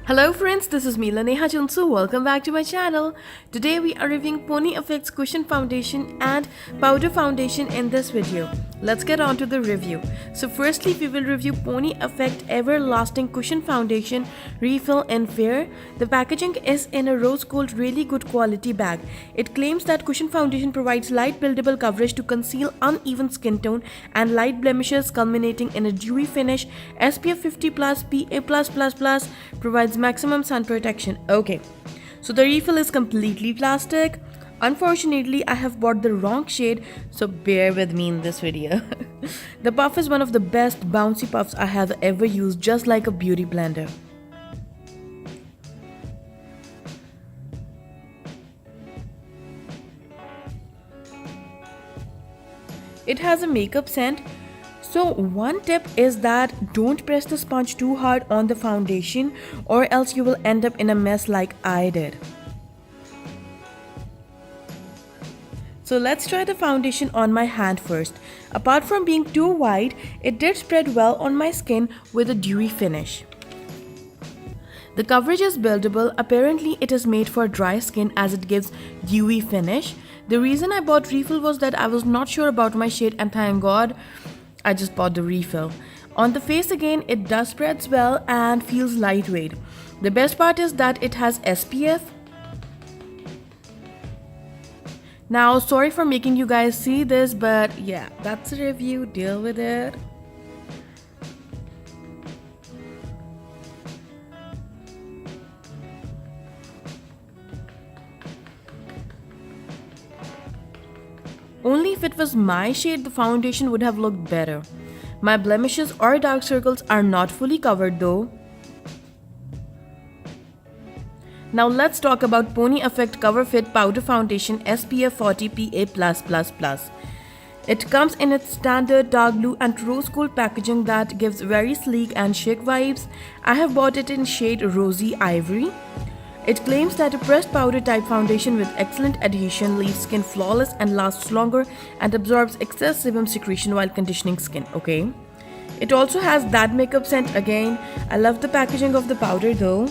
Hello friends, this is me Leneha Junsu. Welcome back to my channel. Today we are reviewing Pony Effects Cushion Foundation and Powder Foundation in this video. Let's get on to the review. So firstly, we will review Pony Effect Everlasting Cushion Foundation Refill in Fair. The packaging is in a rose gold really good quality bag. It claims that Cushion Foundation provides light buildable coverage to conceal uneven skin tone and light blemishes, culminating in a dewy finish. SPF 50+, PA+++, provides maximum sun protection. Okay, so the refill is completely plastic. Unfortunately, I have bought the wrong shade, so bear with me in this video. The puff is one of the best bouncy puffs I have ever used, just like a beauty blender. It has a makeup scent. So one tip is that don't press the sponge too hard on the foundation, or else you will end up in a mess like I did. So let's try the foundation on my hand first. Apart from being too white, it did spread well on my skin with a dewy finish. The coverage is buildable. Apparently it is made for dry skin as it gives dewy finish. The reason I bought refill was that I was not sure about my shade, and thank God I just bought the refill. On the face again, it does spreads well and feels lightweight. The best part is that it has SPF. Now, sorry for making you guys see this, but yeah, that's a review. Deal with it. Only if it was my shade, the foundation would have looked better. My blemishes or dark circles are not fully covered though. Now let's talk about Pony Effect Cover Fit Powder Foundation SPF 40 PA+++. It comes in its standard dark blue and rose gold packaging that gives very sleek and chic vibes. I have bought it in shade Rosy Ivory. It claims that a pressed powder type foundation with excellent adhesion leaves skin flawless and lasts longer and absorbs excess sebum secretion while conditioning skin. Okay. It also has that makeup scent again. I love the packaging of the powder though.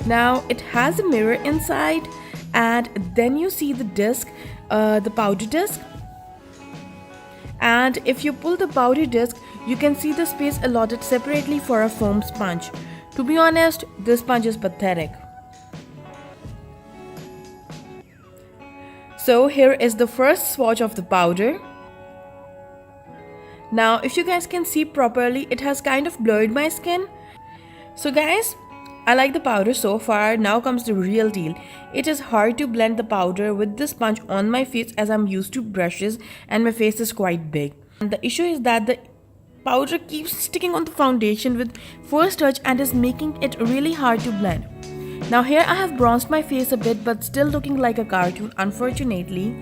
Now it has a mirror inside, and then you see the disc, the powder disc. And if you pull the powder disc, you can see the space allotted separately for a foam sponge. To be honest, this sponge is pathetic. So here is the first swatch of the powder. Now if you guys can see properly, it has kind of blurred my skin. So guys, I like the powder so far. Now comes the real deal. It is hard to blend the powder with the sponge on my face as I'm used to brushes and my face is quite big. And the issue is that the powder keeps sticking on the foundation with first touch and is making it really hard to blend. Now here I have bronzed my face a bit, but still looking like a cartoon, unfortunately.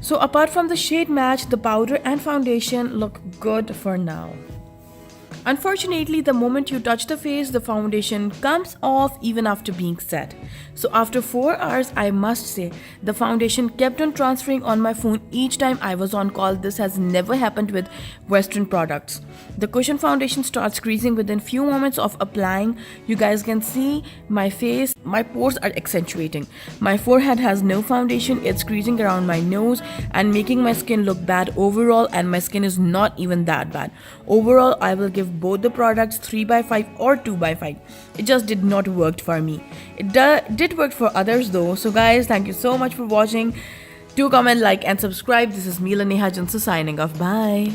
So apart from the shade match, the powder and foundation look good for now. Unfortunately, the moment you touch the face, the foundation comes off even after being set. So after 4 hours, I must say, the foundation kept on transferring on my phone each time I was on call. This has never happened with Western products. The cushion foundation starts creasing within few moments of applying. You guys can see my face, my pores are accentuating. My forehead has no foundation, it's creasing around my nose and making my skin look bad overall, and my skin is not even that bad. Overall, I will give both the products 3/5 or 2/5. It just did not work for me. It did work for others though. So guys, thank you so much for watching. Do comment, like and subscribe. This is me Leneha Junsu signing off. Bye.